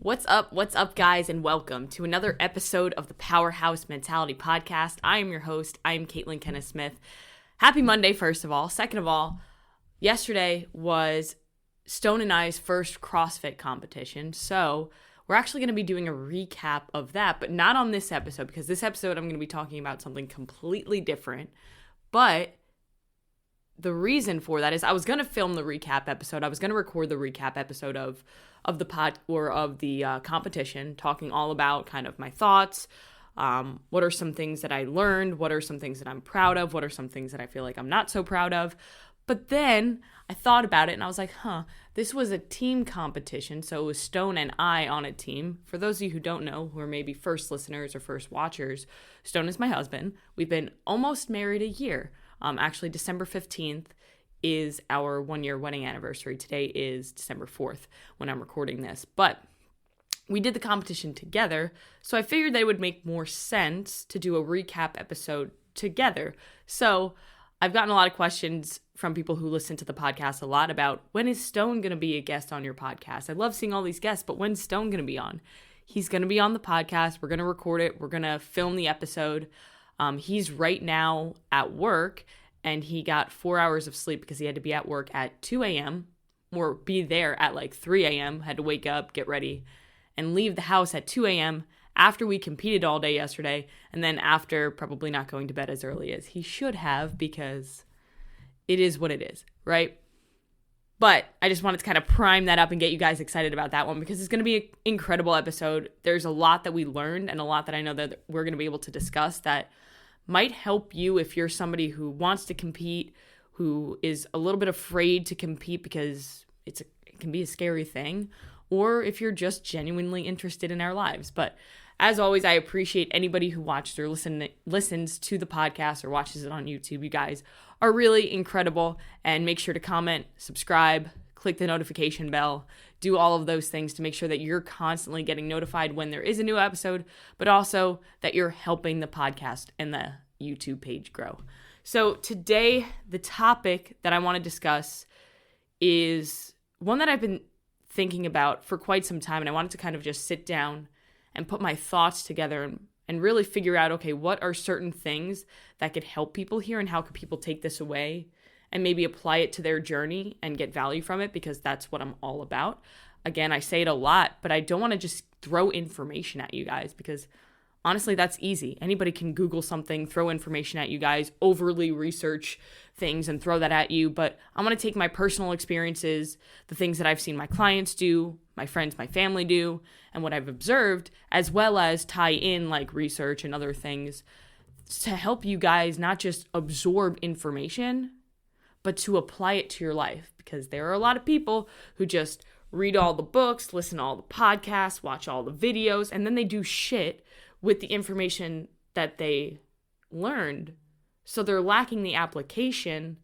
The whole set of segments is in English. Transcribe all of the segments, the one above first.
What's up? What's up, guys, and welcome to another episode of the Powerhouse Mentality podcast. I am your host. I am Caitlin Kenneth Smith. Happy Monday, first of all. Second of all, yesterday was Stone and I's first CrossFit competition, so we're actually going to be doing a recap of that, but not on this episode, because this episode I'm going to be talking about something completely different. But the reason for that is I was going to film the recap episode. I was going to record the recap episode of the pod or of the competition, talking all about kind of my thoughts. What are some things that I learned? What are some things that I'm proud of? What are some things that I feel like I'm not so proud of? But then I thought about it and I was like, this was a team competition. So it was Stone and I on a team. For those of you who don't know, who are maybe first listeners or first watchers, Stone is my husband. We've been almost married a year. Actually, December 15th is our 1-year wedding anniversary. Today is December 4th when I'm recording this. But we did the competition together, so I figured that it would make more sense to do a recap episode together. So I've gotten a lot of questions from people who listen to the podcast a lot about, when is Stone going to be a guest on your podcast? I love seeing all these guests, but when's Stone going to be on? He's going to be on the podcast. We're going to record it. We're going to film the episode. He's right now at work, and he got 4 hours of sleep because he had to be at work at 2 a.m. or be there at like 3 a.m., had to wake up, get ready, and leave the house at 2 a.m. after we competed all day yesterday, and then after probably not going to bed as early as he should have, because it is what it is, right? But I just wanted to kind of prime that up and get you guys excited about that one, because it's going to be an incredible episode. There's a lot that we learned and a lot that I know that we're going to be able to discuss that might help you if you're somebody who wants to compete, who is a little bit afraid to compete because it can be a scary thing, or if you're just genuinely interested in our lives. But as always, I appreciate anybody who watches or listens to the podcast or watches it on YouTube. You guys are really incredible, and make sure to comment, subscribe, click the notification bell, do all of those things to make sure that you're constantly getting notified when there is a new episode, but also that you're helping the podcast and the YouTube page grow. So today, the topic that I want to discuss is one that I've been thinking about for quite some time, and I wanted to kind of just sit down and put my thoughts together and really figure out, okay, what are certain things that could help people here, and how could people take this away and maybe apply it to their journey and get value from it, because that's what I'm all about. Again, I say it a lot, but I don't want to just throw information at you guys, because honestly, that's easy. Anybody can Google something, throw information at you guys, overly research things and throw that at you. But I'm going to take my personal experiences, the things that I've seen my clients do, my friends, my family do, and what I've observed, as well as tie in like research and other things to help you guys not just absorb information, but to apply it to your life. Because there are a lot of people who just read all the books, listen to all the podcasts, watch all the videos, and then they do shit with the information that they learned. So they're lacking the application,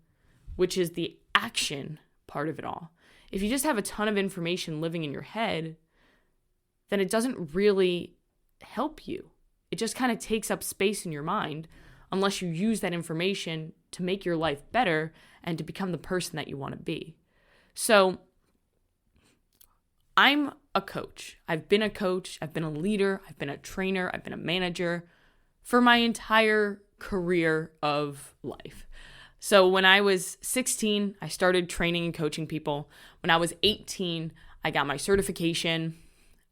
which is the action part of it all. If you just have a ton of information living in your head, then it doesn't really help you. It just kind of takes up space in your mind, unless you use that information to make your life better and to become the person that you want to be. So I'm a coach. I've been a coach. I've been a leader. I've been a trainer. I've been a manager for my entire career of life. So when I was 16, I started training and coaching people. When I was 18, I got my certification.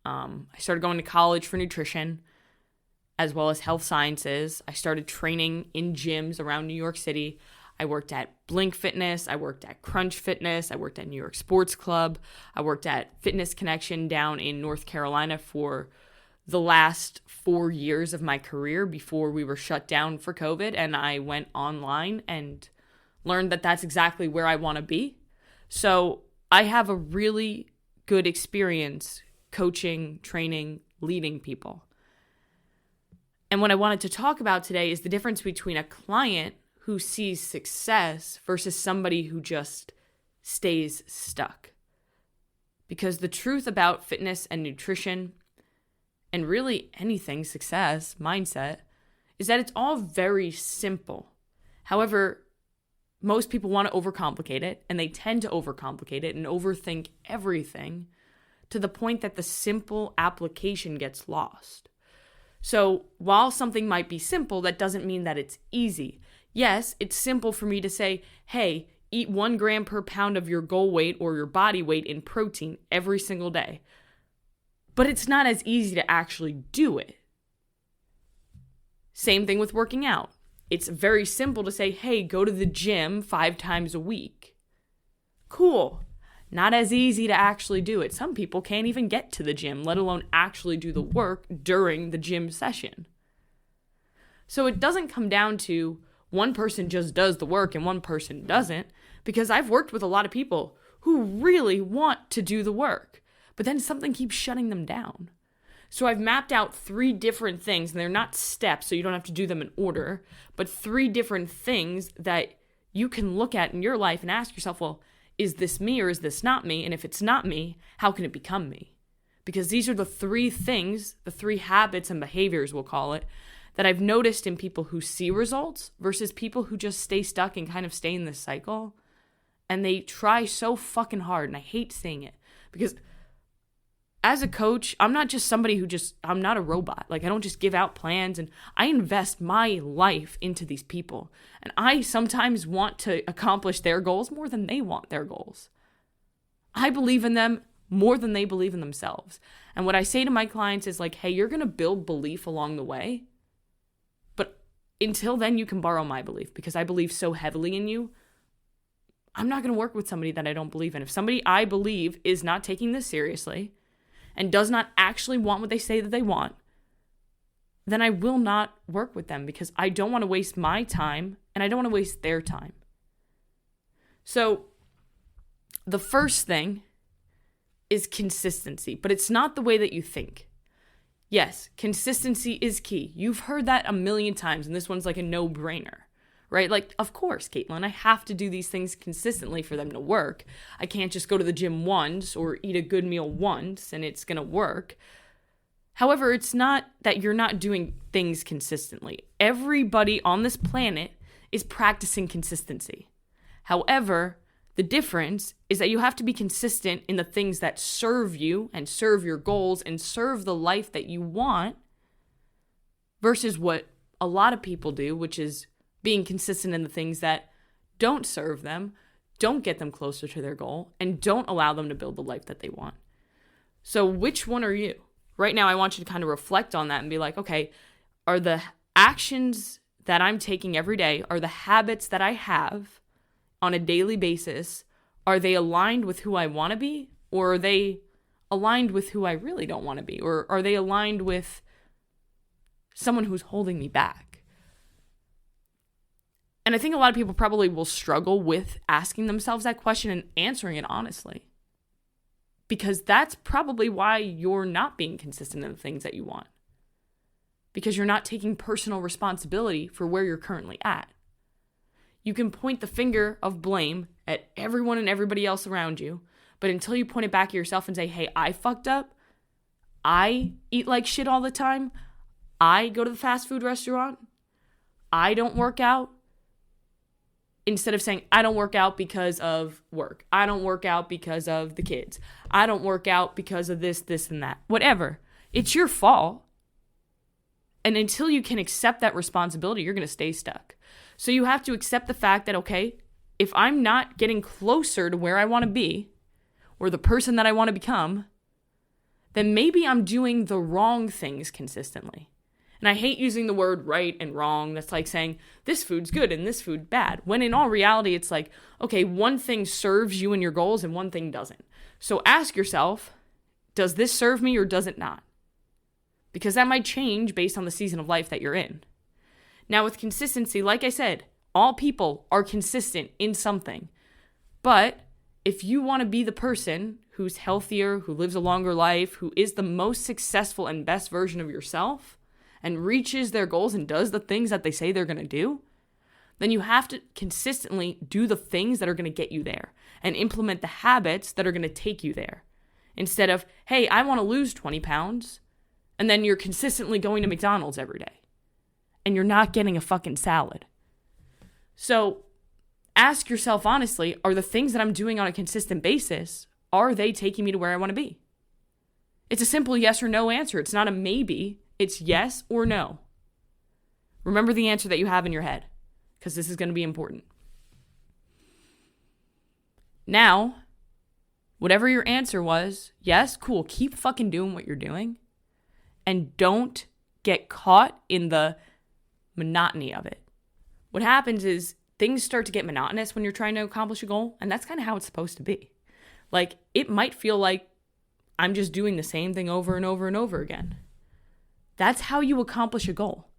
I started going to college for nutrition, as well as health sciences. I started training in gyms around New York City. I worked at Blink Fitness. I worked at Crunch Fitness. I worked at New York Sports Club. I worked at Fitness Connection down in North Carolina for the last 4 years of my career before we were shut down for COVID. And I went online and learned that that's exactly where I want to be. So I have a really good experience coaching, training, leading people. And what I wanted to talk about today is the difference between a client who sees success versus somebody who just stays stuck. Because the truth about fitness and nutrition, and really anything, success, mindset, is that it's all very simple. However, most people want to overcomplicate it, and they tend to overcomplicate it and overthink everything to the point that the simple application gets lost. So while something might be simple, that doesn't mean that it's easy. Yes, it's simple for me to say, hey, eat 1 gram per pound of your goal weight or your body weight in protein every single day. But it's not as easy to actually do it. Same thing with working out. It's very simple to say, hey, go to the gym 5 times a week. Cool. Not as easy to actually do it. Some people can't even get to the gym, let alone actually do the work during the gym session. So it doesn't come down to one person just does the work and one person doesn't, because I've worked with a lot of people who really want to do the work, but then something keeps shutting them down. So I've mapped out 3 different things, and they're not steps, so you don't have to do them in order, but 3 different things that you can look at in your life and ask yourself, well, is this me or is this not me? And if it's not me, how can it become me? Because these are the 3 things, the 3 habits and behaviors, we'll call it, that I've noticed in people who see results versus people who just stay stuck and kind of stay in this cycle. And they try so fucking hard, and I hate saying it, because as a coach, I'm not just somebody I'm not a robot. Like, I don't just give out plans, and I invest my life into these people. And I sometimes want to accomplish their goals more than they want their goals. I believe in them more than they believe in themselves. And what I say to my clients is like, hey, you're going to build belief along the way. But until then, you can borrow my belief, because I believe so heavily in you. I'm not going to work with somebody that I don't believe in. If somebody I believe is not taking this seriously and does not actually want what they say that they want, then I will not work with them, because I don't want to waste my time and I don't want to waste their time. So the first thing is consistency, but it's not the way that you think. Yes, consistency is key. You've heard that a million times, and this one's like a no-brainer, right? Like, of course, Caitlin, I have to do these things consistently for them to work. I can't just go to the gym once or eat a good meal once and it's going to work. However, it's not that you're not doing things consistently. Everybody on this planet is practicing consistency. However, the difference is that you have to be consistent in the things that serve you and serve your goals and serve the life that you want, versus what a lot of people do, which is being consistent in the things that don't serve them, don't get them closer to their goal, and don't allow them to build the life that they want. So which one are you? Right now, I want you to kind of reflect on that and be like, okay, are the actions that I'm taking every day, are the habits that I have on a daily basis, are they aligned with who I want to be? Or are they aligned with who I really don't want to be? Or are they aligned with someone who's holding me back? And I think a lot of people probably will struggle with asking themselves that question and answering it honestly, because that's probably why you're not being consistent in the things that you want, because you're not taking personal responsibility for where you're currently at. You can point the finger of blame at everyone and everybody else around you, but until you point it back at yourself and say, hey, I fucked up, I eat like shit all the time, I go to the fast food restaurant, I don't work out, instead of saying, I don't work out because of work, I don't work out because of the kids, I don't work out because of this, and that, whatever. It's your fault. And until you can accept that responsibility, you're going to stay stuck. So you have to accept the fact that, okay, if I'm not getting closer to where I want to be, or the person that I want to become, then maybe I'm doing the wrong things consistently. And I hate using the word right and wrong. That's like saying this food's good and this food bad. When in all reality, it's like, okay, one thing serves you and your goals and one thing doesn't. So ask yourself, does this serve me or does it not? Because that might change based on the season of life that you're in. Now with consistency, like I said, all people are consistent in something. But if you want to be the person who's healthier, who lives a longer life, who is the most successful and best version of yourself, and reaches their goals and does the things that they say they're going to do, then you have to consistently do the things that are going to get you there and implement the habits that are going to take you there. Instead of, hey, I want to lose 20 pounds, and then you're consistently going to McDonald's every day, and you're not getting a fucking salad. So ask yourself honestly, are the things that I'm doing on a consistent basis, are they taking me to where I want to be? It's a simple yes or no answer. It's not a maybe. It's yes or no. Remember the answer that you have in your head, because this is going to be important. Now, whatever your answer was, yes, cool, keep fucking doing what you're doing. And don't get caught in the monotony of it. What happens is things start to get monotonous when you're trying to accomplish a goal, and that's kind of how it's supposed to be. Like, it might feel like I'm just doing the same thing over and over and over again. That's how you accomplish a goal.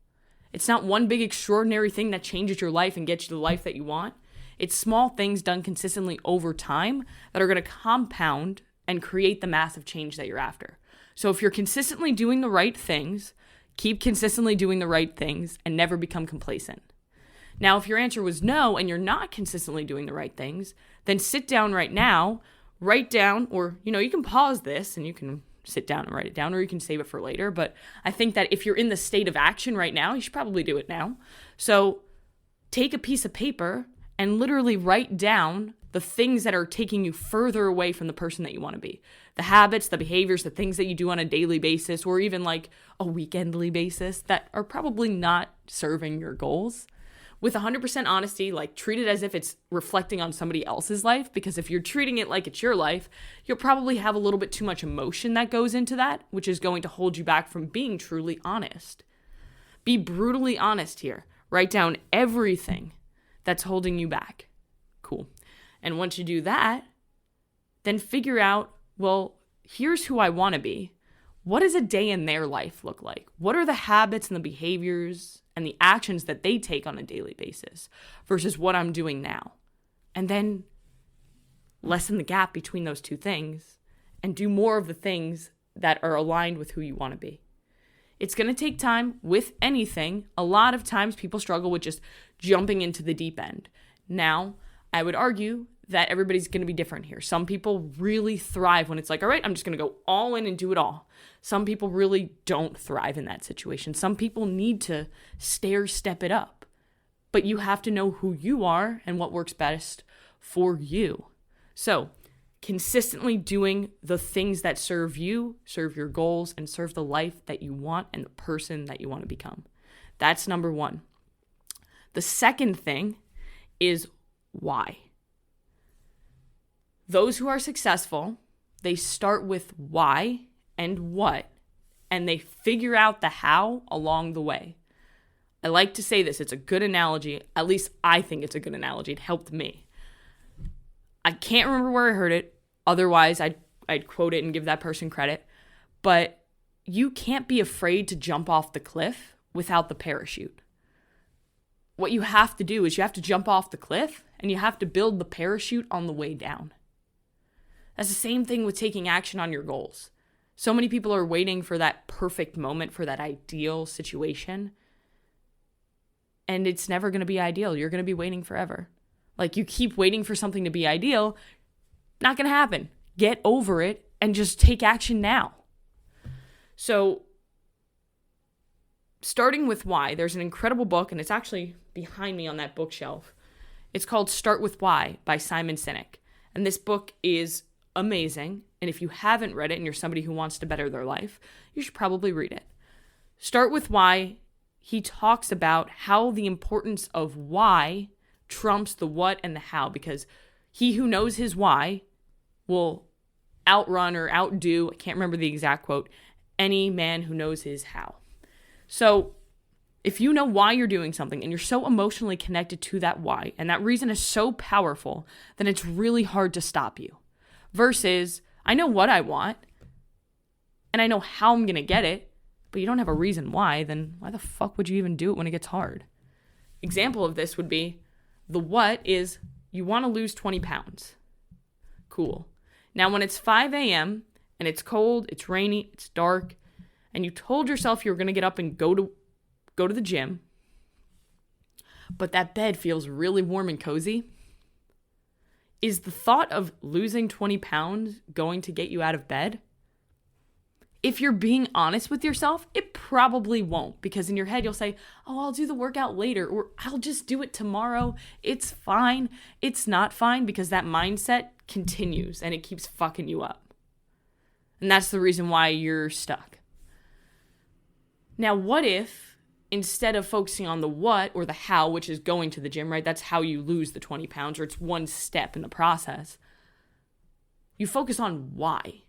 It's not one big extraordinary thing that changes your life and gets you the life that you want. It's small things done consistently over time that are going to compound and create the massive change that you're after. So if you're consistently doing the right things, keep consistently doing the right things and never become complacent. Now, if your answer was no and you're not consistently doing the right things, then sit down right now, write down, or, you can pause this and you can sit down and write it down, or you can save it for later. But I think that if you're in the state of action right now, you should probably do it now. So take a piece of paper and literally write down the things that are taking you further away from the person that you want to be. The habits, the behaviors, the things that you do on a daily basis, or even like a weekendly basis that are probably not serving your goals. With 100% honesty, like, treat it as if it's reflecting on somebody else's life, because if you're treating it like it's your life, you'll probably have a little bit too much emotion that goes into that, which is going to hold you back from being truly honest. Be brutally honest here. Write down everything that's holding you back. Cool. And once you do that, then figure out, well, here's who I want to be. What does a day in their life look like? What are the habits and the behaviors and the actions that they take on a daily basis versus what I'm doing now? And then lessen the gap between those two things and do more of the things that are aligned with who you want to be. It's going to take time with anything. A lot of times people struggle with just jumping into the deep end. Now, I would argue that everybody's going to be different here. Some people really thrive when it's like, all right, I'm just going to go all in and do it all. Some people really don't thrive in that situation. Some people need to step it up. But you have to know who you are and what works best for you. So, consistently doing the things that serve you, serve your goals, and serve the life that you want and the person that you want to become. That's number one. The second thing is why. Those who are successful, they start with why and what, and they figure out the how along the way. I like to say this, it's a good analogy. At least I think it's a good analogy. It helped me. I can't remember where I heard it. Otherwise, I'd quote it and give that person credit. But you can't be afraid to jump off the cliff without the parachute. What you have to do is you have to jump off the cliff and you have to build the parachute on the way down. That's the same thing with taking action on your goals. So many people are waiting for that perfect moment, for that ideal situation. And it's never going to be ideal. You're going to be waiting forever. Like, you keep waiting for something to be ideal, not going to happen. Get over it and just take action now. So, starting with why, there's an incredible book, and it's actually behind me on that bookshelf. It's called Start With Why by Simon Sinek. And this book is amazing. And if you haven't read it and you're somebody who wants to better their life, you should probably read it. Start With Why, he talks about how the importance of why trumps the what and the how, because he who knows his why will outrun or outdo, I can't remember the exact quote, any man who knows his how. So if you know why you're doing something and you're so emotionally connected to that why, and that reason is so powerful, then it's really hard to stop you. Versus, I know what I want, and I know how I'm going to get it, but you don't have a reason why, then why the fuck would you even do it when it gets hard? Example of this would be, the what is, you want to lose 20 pounds. Cool. Now, when it's 5 a.m. and it's cold, it's rainy, it's dark, and you told yourself you were going to get up and go to the gym, but that bed feels really warm and cozy, is the thought of losing 20 pounds going to get you out of bed? If you're being honest with yourself, it probably won't, because in your head you'll say, oh, I'll do the workout later, or I'll just do it tomorrow. It's fine. It's not fine, because that mindset continues and it keeps fucking you up. And that's the reason why you're stuck. Now, what if instead of focusing on the what or the how, which is going to the gym, right? That's how you lose the 20 pounds, or it's one step in the process. You focus on why.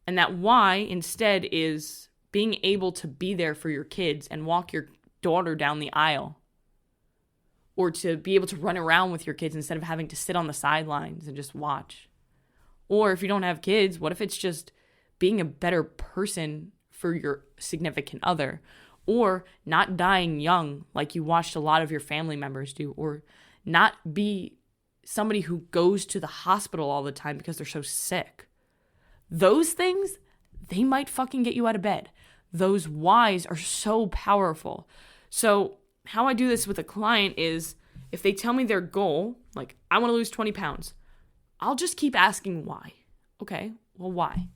And that why instead is being able to be there for your kids and walk your daughter down the aisle. Or to be able to run around with your kids instead of having to sit on the sidelines and just watch. Or if you don't have kids, what if it's just being a better person for your significant other? Or not dying young like you watched a lot of your family members do. Or not be somebody who goes to the hospital all the time because they're so sick. Those things, they might fucking get you out of bed. Those whys are so powerful. So how I do this with a client is if they tell me their goal, like I want to lose 20 pounds, I'll just keep asking why. Okay, well, why?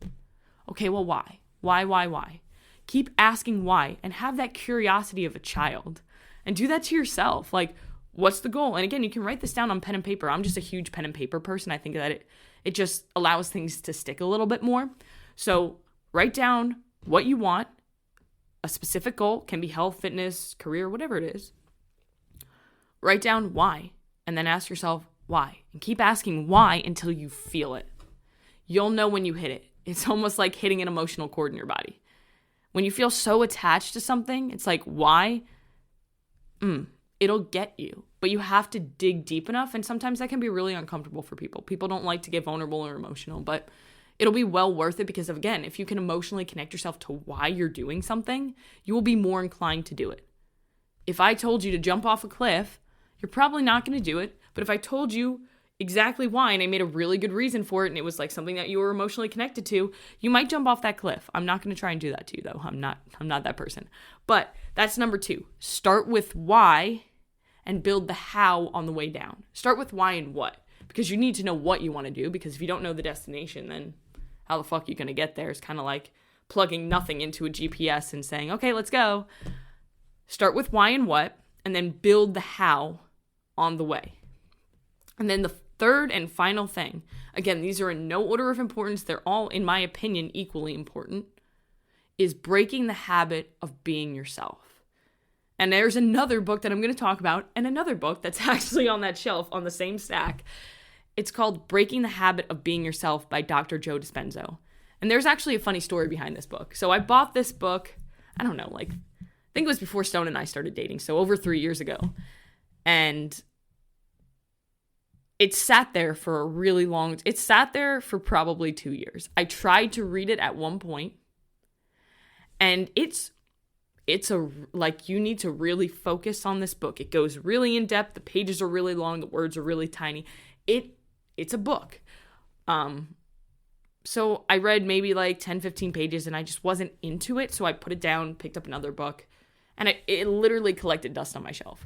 Okay, well, why? Why? Keep asking why and have that curiosity of a child and do that to yourself. Like, what's the goal? And again, you can write this down on pen and paper. I'm just a huge pen and paper person. I think that it just allows things to stick a little bit more. So write down what you want. A specific goal can be health, fitness, career, whatever it is. Write down why, and then ask yourself why. And keep asking why until you feel it. You'll know when you hit it. It's almost like hitting an emotional chord in your body. When you feel so attached to something, it's like, why? It'll get you. But you have to dig deep enough, and sometimes that can be really uncomfortable for people. People don't like to get vulnerable or emotional, but it'll be well worth it because, again, if you can emotionally connect yourself to why you're doing something, you will be more inclined to do it. If I told you to jump off a cliff, you're probably not going to do it. But if I told you exactly why and I made a really good reason for it and it was like something that you were emotionally connected to, you might jump off that cliff. I'm not going to try and do that to you, though. I'm not that person. But that's number 2. Start with why and build the how on the way down. Start with why and what, because you need to know what you want to do, because if you don't know the destination, then how the fuck are you going to get there? It's kind of like plugging nothing into a GPS and saying, okay, let's go. Start with why and what, and then build the how on the way. And then the third and final thing, again, these are in no order of importance. They're all, in my opinion, equally important, is breaking the habit of being yourself. And there's another book that I'm going to talk about, and another book that's actually on that shelf on the same stack. It's called Breaking the Habit of Being Yourself by Dr. Joe Dispenza. And there's actually a funny story behind this book. So I bought this book, I don't know, I think it was before Stone and I started dating, so over 3 years ago. And it sat there for it sat there for probably 2 years. I tried to read it at one point, and you need to really focus on this book. It goes really in depth. The pages are really long. The words are really tiny. It's a book. So I read maybe 10, 15 pages and I just wasn't into it. So I put it down, picked up another book, and it literally collected dust on my shelf.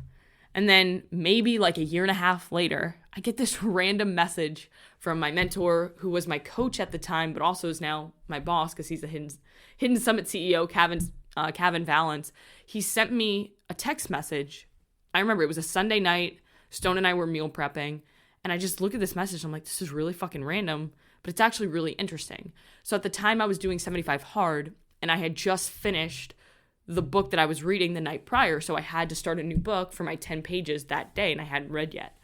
And then maybe a year and a half later, I get this random message from my mentor, who was my coach at the time, but also is now my boss because he's a Hidden Summit CEO, Kevin Valance. He sent me a text message. I remember it was a Sunday night. Stone and I were meal prepping. And I just look at this message. I'm like, this is really fucking random, but it's actually really interesting. So at the time I was doing 75 Hard, and I had just finished the book that I was reading the night prior. So I had to start a new book for my 10 pages that day, and I hadn't read yet.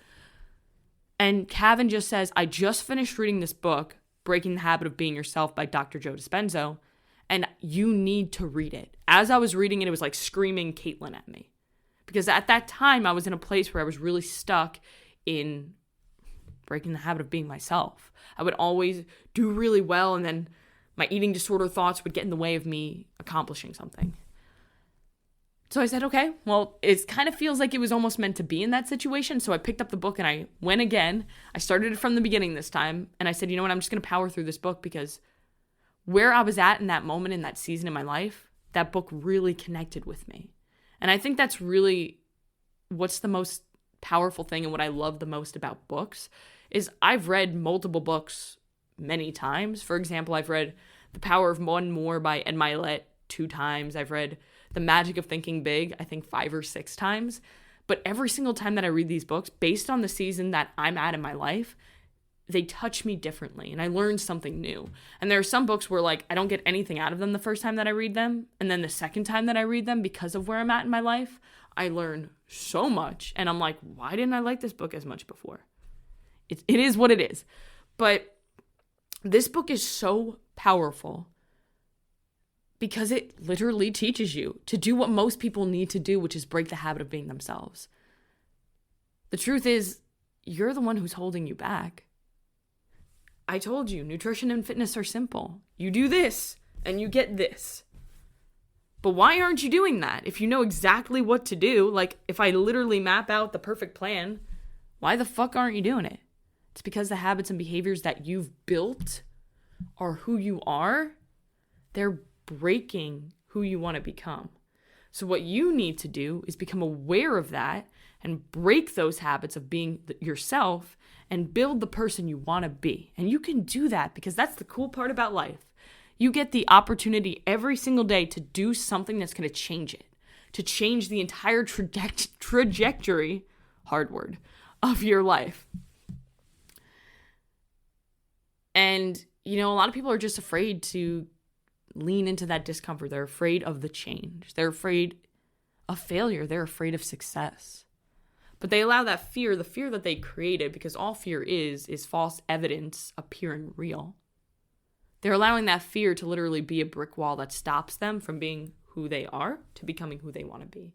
And Kevin just says, I just finished reading this book, Breaking the Habit of Being Yourself by Dr. Joe Dispenza, and you need to read it. As I was reading it, it was like screaming Caitlin at me. Because at that time, I was in a place where I was really stuck in breaking the habit of being myself. I would always do really well, and then my eating disorder thoughts would get in the way of me accomplishing something. So I said, okay, well, it kind of feels like it was almost meant to be in that situation. So I picked up the book and I went again. I started it from the beginning this time. And I said, you know what, I'm just going to power through this book, because where I was at in that moment, in that season in my life, that book really connected with me. And I think that's really what's the most powerful thing, and what I love the most about books is I've read multiple books many times. For example, I've read The Power of One More by Ed Milet 2 times. I've read The Magic of Thinking Big, I think 5 or 6 times. But every single time that I read these books, based on the season that I'm at in my life, they touch me differently and I learn something new. And there are some books where like I don't get anything out of them the first time that I read them, and then the second time that I read them, because of where I'm at in my life, I learn so much and I'm like, why didn't I like this book as much before? It is what it is. But this book is so powerful because it literally teaches you to do what most people need to do, which is break the habit of being themselves. The truth is, you're the one who's holding you back. I told you, nutrition and fitness are simple. You do this and you get this. But why aren't you doing that? If you know exactly what to do, like if I literally map out the perfect plan, why the fuck aren't you doing it? It's because the habits and behaviors that you've built are who you are. They're breaking who you want to become. So what you need to do is become aware of that and break those habits of being yourself and build the person you want to be. And you can do that because that's the cool part about life. You get the opportunity every single day to do something that's going to change it, to change the entire trajectory, hard word, of your life. And, you know, a lot of people are just afraid to lean into that discomfort. They're afraid of the change. They're afraid of failure. They're afraid of success. But they allow that fear, the fear that they created, because all fear is false evidence appearing real. They're allowing that fear to literally be a brick wall that stops them from being who they are to becoming who they want to be.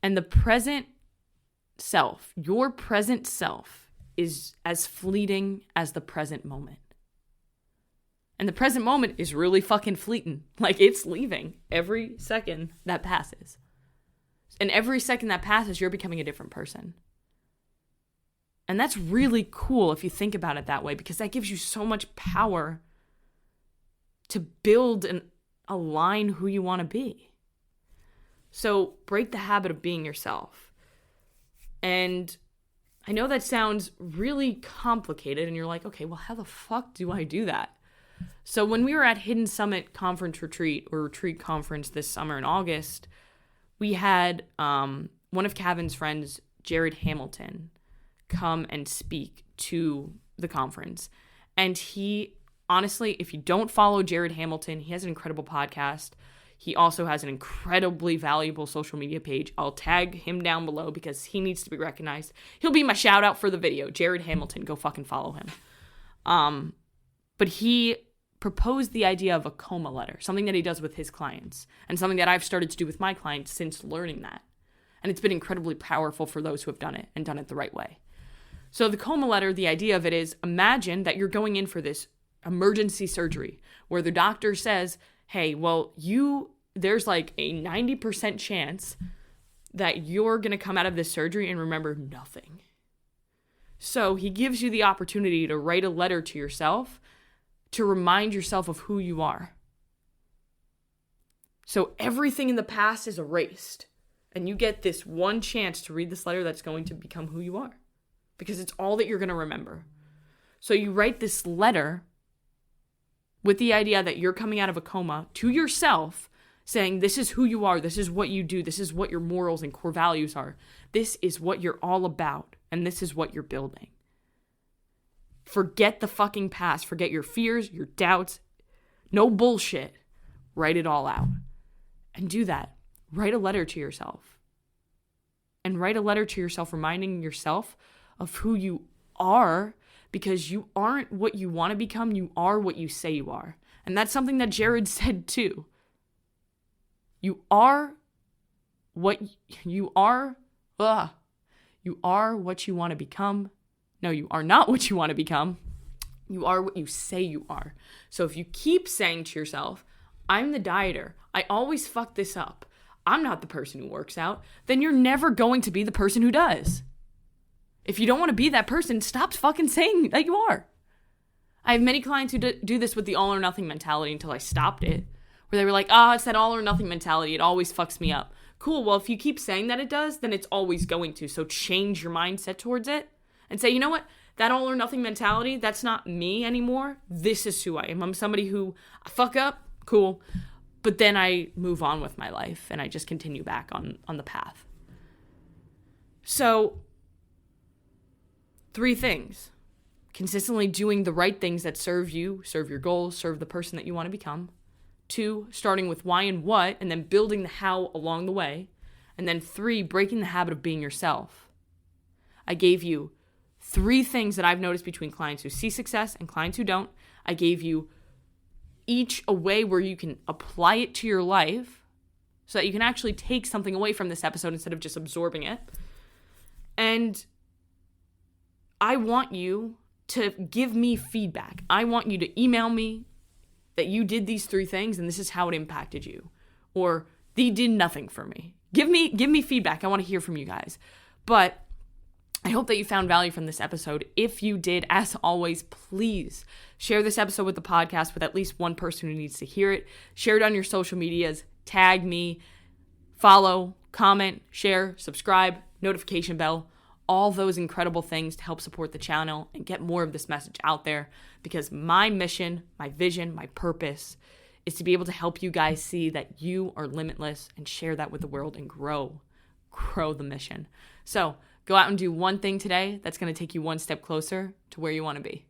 And the present self, your present self, is as fleeting as the present moment. And the present moment is really fucking fleeting. Like, it's leaving every second that passes. And every second that passes, you're becoming a different person. And that's really cool if you think about it that way, because that gives you so much power to build and align who you want to be. So break the habit of being yourself. And I know that sounds really complicated, and you're like, okay, well, how the fuck do I do that? So when we were at Hidden Summit Conference Retreat, or Retreat Conference this summer in August, we had one of Cavan's friends, Jared Hamilton, come and speak to the conference. And he, honestly, if you don't follow Jared Hamilton, he has an incredible podcast. He also has an incredibly valuable social media page. I'll tag him down below because he needs to be recognized. He'll be my shout out for the video. Jared Hamilton, go fucking follow him. But he proposed the idea of a coma letter, something that he does with his clients, and something that I've started to do with my clients since learning that. And it's been incredibly powerful for those who have done it and done it the right way. So the coma letter, the idea of it is, imagine that you're going in for this emergency surgery where the doctor says, hey, well, there's like a 90% chance that you're going to come out of this surgery and remember nothing. So he gives you the opportunity to write a letter to yourself to remind yourself of who you are. So everything in the past is erased, and you get this one chance to read this letter that's going to become who you are, because it's all that you're going to remember. So you write this letter with the idea that you're coming out of a coma to yourself, saying this is who you are, this is what you do, this is what your morals and core values are, this is what you're all about, and this is what you're building. Forget the fucking past. Forget your fears, your doubts. No bullshit. Write it all out. And do that. Write a letter to yourself. And write a letter to yourself reminding yourself of who you are, because you aren't what you want to become. You are what you say you are. And that's something that Jared said too. You are what you are. You are what you want to become. No, you are not what you want to become. You are what you say you are. So if you keep saying to yourself, I'm the dieter, I always fuck this up, I'm not the person who works out, then you're never going to be the person who does. If you don't want to be that person, stop fucking saying that you are. I have many clients who do this with the all or nothing mentality until I stopped it, where they were like, it's that all or nothing mentality, it always fucks me up. Cool, well, if you keep saying that it does, then it's always going to. So change your mindset towards it. And say, you know what? That all or nothing mentality, that's not me anymore. This is who I am. I'm somebody who, I fuck up, cool. But then I move on with my life and I just continue back on the path. So 3 things. Consistently doing the right things that serve you, serve your goals, serve the person that you want to become. 2, starting with why and what, and then building the how along the way. And then 3, breaking the habit of being yourself. I gave you 3 things that I've noticed between clients who see success and clients who don't. I gave you each a way where you can apply it to your life so that you can actually take something away from this episode instead of just absorbing it. And I want you to give me feedback. I want you to email me that you did these 3 things and this is how it impacted you. Or they did nothing for me. Give me feedback. I want to hear from you guys. But I hope that you found value from this episode. If you did, as always, please share this episode with the podcast with at least one person who needs to hear it. Share it on your social medias. Tag me. Follow, comment, share, subscribe, notification bell. All those incredible things to help support the channel and get more of this message out there, because my mission, my vision, my purpose is to be able to help you guys see that you are limitless and share that with the world and grow the mission. So go out and do one thing today that's going to take you one step closer to where you want to be.